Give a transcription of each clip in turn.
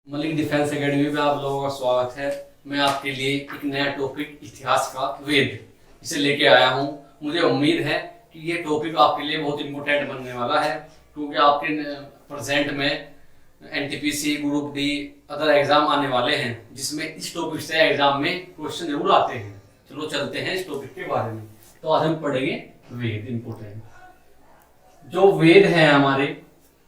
Malik defence academy में आप लोगों का स्वागत है। मैं आपके लिए एक नया टॉपिक इतिहास का वेद इसे लेके आया हूँ। मुझे उम्मीद है कि ये टॉपिक आपके लिए बहुत इम्पोर्टेंट बनने वाला है, क्योंकि आपके प्रेजेंट में NTPC group D other exam आने वाले हैं, जिसमें इस टॉपिक से एग्जाम में क्वेश्चन जरूर आते हैं। चलो चलते हैं इस टॉपिक के बारे में। तो आज हम पढ़ेंगे वेद। इम्पोर्टेंट जो वेद है हमारे,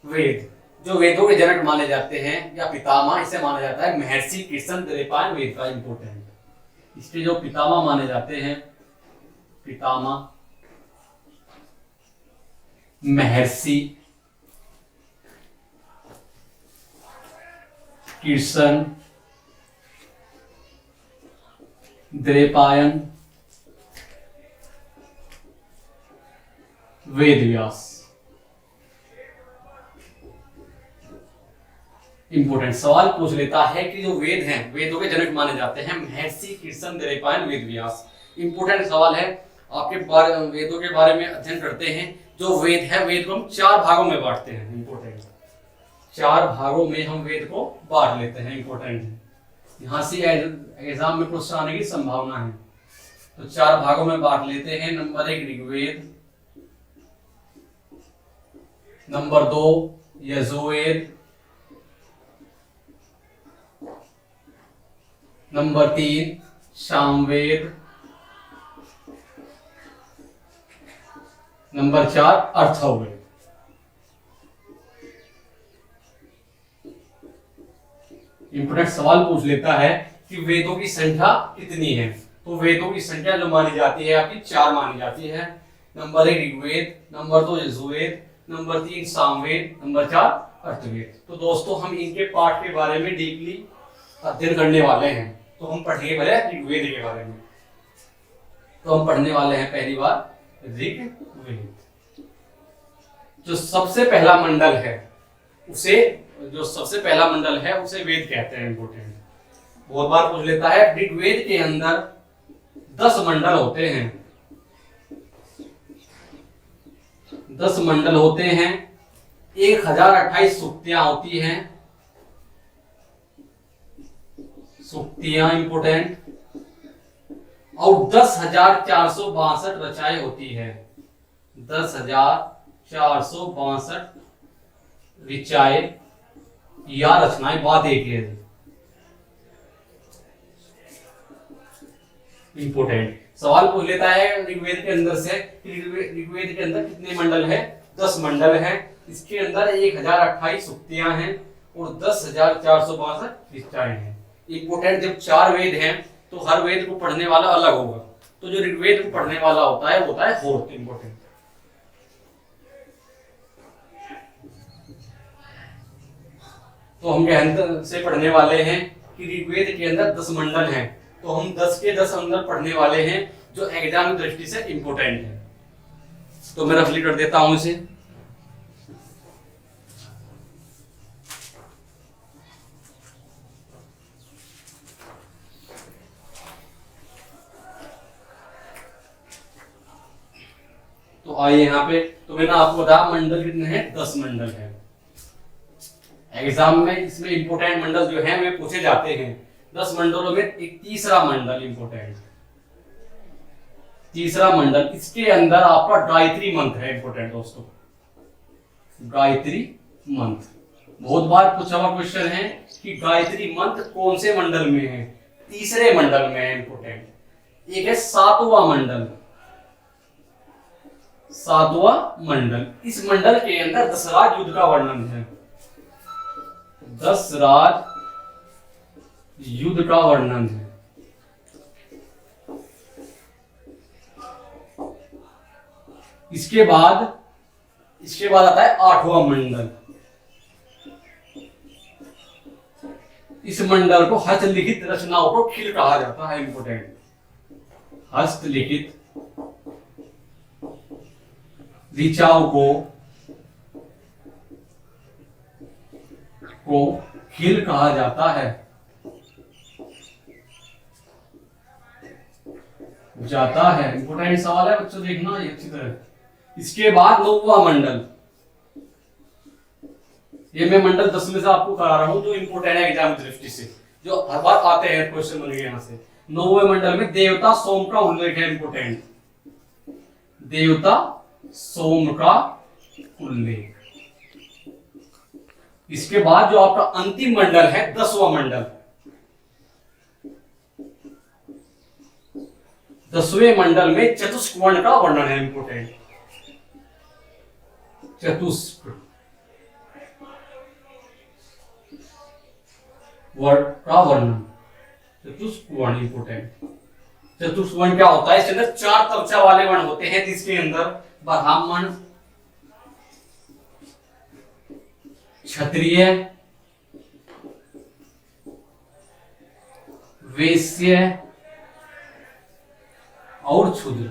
वेद जो वेदों के जनक माने जाते हैं या पितामह, इसे माना जाता है महर्षि कृष्ण द्वैपायन वेद का। इंपोर्टेंट इसके जो पितामह माने जाते हैं, पितामह महर्षि कृष्ण द्वैपायन वेद व्यास। इंपोर्टेंट सवाल पूछ लेता है कि जो वेद हैं, वेदों के जनक माने जाते हैं महर्षि कृष्ण द्वैपायन वेद व्यास। इंपोर्टेंट सवाल है। आपके वेदों के बारे में अध्ययन करते हैं। जो वेद है, वेद को हम 4 भागों में बांटते हैं। इंपोर्टेंट 4 भागों में हम वेद को बांट लेते हैं। इंपोर्टेंट है, यहां से एग्जाम में क्वेश्चन आने की संभावना है। तो 4 भागों में बांट लेते हैं। Number 1 Rigveda, number 2 Yajurveda, number 3 Samaveda, number 4 Atharvaveda. Important सवाल पूछ लेता है कि वेदों की संख्या कितनी है। तो वेदों की संख्या जो मानी जाती है आपकी 4 मानी जाती है। Number 1 Rigveda, number 2 Yajurveda, number 3 Samaveda, number 4 Atharvaveda. तो दोस्तों हम इनके पाठ के बारे में डीपली अध्ययन करने वाले हैं। तो हम पढ़ेंगे पहले ऋग्वेद के बारे में। तो हम पढ़ने वाले हैं पहली बार ऋग्वेद। जो सबसे पहला मंडल है उसे वेद कहते हैं। इंपोर्टेंट बहुत बार पूछ लेता है। ऋग्वेद के अंदर 10 मंडल होते हैं। 10 मंडल होते हैं। 1028 सूक्तियां होती हैं। सूक्तियां इंपोर्टेंट, और 10,462 रचनाएं होती है। 10,462 ऋचाएं या रचनाएं वाद्य के। इंपोर्टेंट सवाल पूछ लेता है ऋग्वेद के अंदर से। ऋग्वेद के अंदर कितने मंडल है? 10 मंडल है। इसके अंदर 1028 सूक्तियां हैं और 10,462 ऋचाएं हैं। इंपोर्टेंट जब 4 वेद हैं तो हर वेद को पढ़ने वाला अलग होगा। तो जो ऋग्वेद को पढ़ने वाला होता है वो होता है होर्थ। इंपोर्टेंट तो हम गहन से पढ़ने वाले हैं कि ऋग्वेद के अंदर 10 मंडल हैं। तो हम 10 के 10 अंदर पढ़ने वाले हैं जो एग्जाम की दृष्टि से इंपोर्टेंट है। तो मैं रफली कर देता हूं इसे। तो आइए यहाँ पे, तो मैंने आपको बताया मंडल कितने हैं? 10 मंडल हैं। एग्जाम में इसमें इंपोर्टेंट मंडल जो हैं वे पूछे जाते हैं। 10 मंडलों में एक तीसरा मंडल इंपोर्टेंट, तीसरा मंडल, इसके अंदर आपका गायत्री मंत्र है। इंपोर्टेंट दोस्तों, गायत्री मंत्र बहुत बार पूछा हुआ क्वेश्चन है कि गायत्री मंत्र कौन से मंडल में है? तीसरे मंडल में है। इंपोर्टेंट एक है 7वां मंडल, 7वां मंडल। इस मंडल के अंदर दशराज युद्ध का वर्णन है। दशराज युद्ध का वर्णन है। इसके बाद आता है 8वां मंडल। इस मंडल को हस्तलिखित रचनाओं को खिल कहा जाता है। इंपोर्टेंट हस्तलिखित ऋचाओं को खिल कहा जाता है। इंपोर्टेंट सवाल है बच्चों, देखना ये अच्छी तरह। इसके बाद 9वां मंडल, ये मैं मंडल 10 में से आपको करा रहा हूँ जो इम्पोर्टेंट है एग्जाम की दृष्टि से, जो हर बार आते हैं क्वेश्चन बन गए यहाँ से। 9वें मंडल में देवता सोम का उल्लेख है, इंपोर्टेंट, देवता सोम का उल्लेख। इसके बाद जो आपका अंतिम मंडल है 10वां मंडल, 10वें मंडल में चतुष्कोण का वर्णन है, इंपोर्टेंट, चतुष्कोण का वर्णन, चतुष्कोण इंपोर्टेंट। चतुष्कोण क्या होता है? इसके अंदर 4 त्वचा वाले वर्ण होते हैं, जिसके अंदर ब्राह्मण, क्षत्रिय, वैश्य और शूद्र।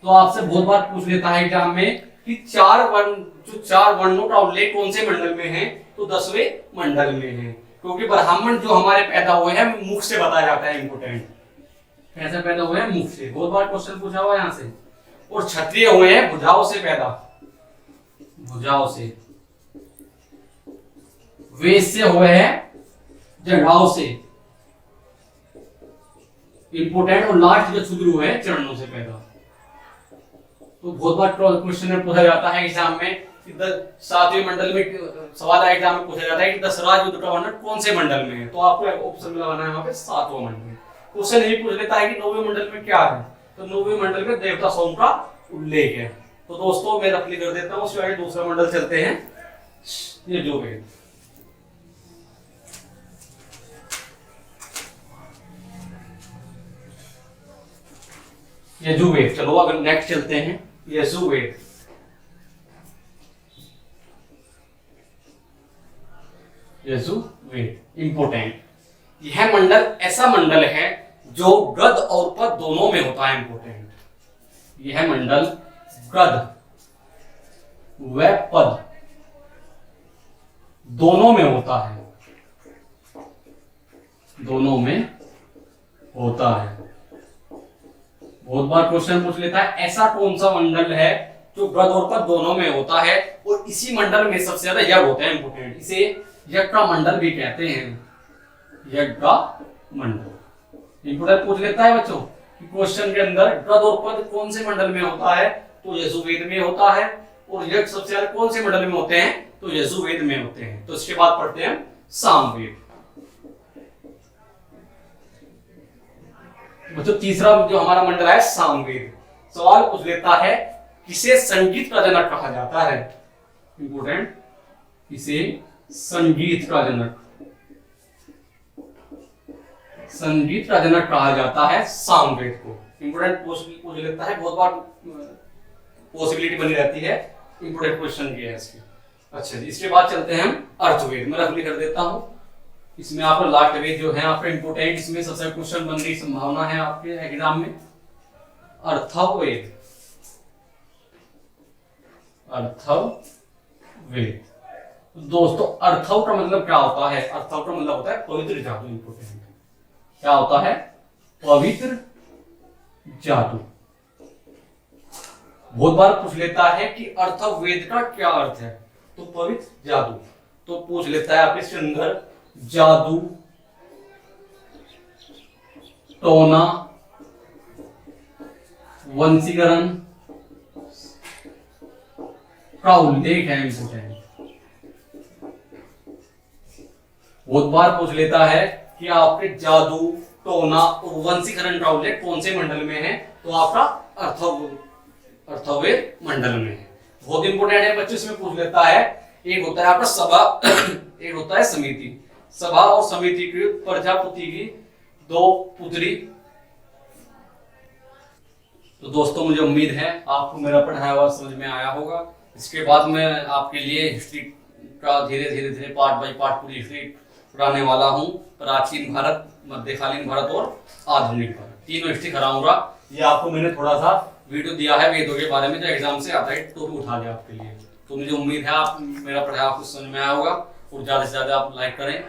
तो आपसे बहुत बार पूछ लेता है एग्जाम में कि 4 वर्ण, जो 4 वर्णों का उल्लेख कौन से मंडल में है, तो 10वें मंडल में है, क्योंकि ब्राह्मण जो हमारे पैदा हुए हैं मुख से बताया जाता है, इंपोर्टेंट, कैसे पैदा हुए हैं? मुख से, बहुत बार क्वेश्चन पूछा हुआ है यहाँ से। और क्षत्रिय हुए हैं भुजाओं से पैदा, भुजाओं से। वैश्य हुए हैं जड़ाओं से, इंपोर्टेंट। और लास्ट जो शूद्र हुए हैं चरणों से पैदा। तो बहुत बार क्वेश्चन में पूछा जाता है एग्जाम में, 7वें मंडल में सवाल है एग्जाम में पूछा जाता है कि दशराज युद्ध का वर्णन कौन से मंडल में है, तो आपको ऑप्शन में लगाना है वहां पे 7वां मंडल। क्वेश्चन ये पूछ लेता है कि 9वें मंडल में क्या है, तो 9वें मंडल में देवता सोम का उल्लेख है। तो दोस्तों मैं रफली कर देता हूँ, उसके आगे दूसरा मंडल चलते हैं, यजुर्वेद। यजुर्वेद, चलो अगर नेक्स्ट चलते हैं यजुर्वेद। यजुर्वेद इंपोर्टेंट, यह मंडल ऐसा मंडल है जो गद और पद दोनों में होता है, इंपोर्टेंट। यह मंडल गद व पद दोनों में होता है, दोनों में होता है। बहुत बार क्वेश्चन पूछ लेता है ऐसा कौन सा मंडल है जो गद और पद दोनों में होता है, और इसी मंडल में सबसे ज्यादा यज्ञ होते हैं, इंपोर्टेंट। इसे यज्ञ का मंडल भी कहते हैं, यज्ञ का मंडल। इंपोर्टेंट पूछ लेता है बच्चों कि क्वेश्चन के अंदर गद और पद कौन से मंडल में होता है, तो यजुर्वेद में होता है। और यज्ञ सबसे ज्यादा कौन से मंडल में होते हैं, तो यजुर्वेद में होते हैं। तो इसके बाद पढ़ते हैं सामवेद। बच्चों तीसरा जो हमारा मंडल है सामवेद। सवाल पूछ लेता है किसे संगीत का जनक कहा जाता है, इंपोर्टेंट, किसे संगीत का जनक, संगीत का जनक कहा जाता है सामवेद को। इंपोर्टेंट पूछ लेता है, बहुत बार पॉसिबिलिटी बनी रहती है, इंपोर्टेंट क्वेश्चन भी है इसके। अच्छा जी, इसके बाद चलते हैं हम अर्थवेद। मैं रफली कर देता हूं, इसमें आपका लास्ट वेद जो है आपका इंपोर्टेंट, इसमें सबसे क्वेश्चन बनने की संभावना है आपके एग्जाम में। अर्थवेद, अर्थवेद। दोस्तों अर्थव का मतलब क्या होता है? अर्थव का मतलब होता है पवित्र जादू, इंपोर्टेंट। क्या होता है? पवित्र जादू। बहुत बार पूछ लेता है कि अर्थवेद का क्या अर्थ है, तो पवित्र जादू। तो पूछ लेता है आपके अंदर जादू, टोना, वंशीकरण का उल्लेख है, इंपोर्टेंट। बहुत बार पूछ लेता है कि आपके जादू, टोना और वंशीकरण का उल्लेख कौन से मंडल में है, तो आपका अर्थवेद मंडल में है। बहुत इंपोर्टेंट है बच्चों, इसमें पूछ लेता है, एक होता है आपका सभा, एक होता है समिति। सभा और समिति की प्रजापति की 2 पुत्री। तो दोस्तों मुझे उम्मीद है आपको मेरा पढ़ाया हुआ समझ में आया होगा। इसके बाद मैं आपके लिए हिस्ट्री का धीरे धीरे पार्ट बाय पार्ट पूरी हिस्ट्री पढ़ाने वाला हूँ। प्राचीन भारत, मध्यकालीन भारत और आधुनिक भारत, तीनों हिस्ट्री कराऊंगा। ये आपको मैंने थोड़ा सा वीडियो दिया है वेदों के बारे में, जो एग्जाम से आता है तो उठा दिया आपके लिए। तो मुझे उम्मीद है आप मेरा पढ़ाया आपको समझ में आया होगा, और ज्यादा से ज्यादा आप लाइक करें,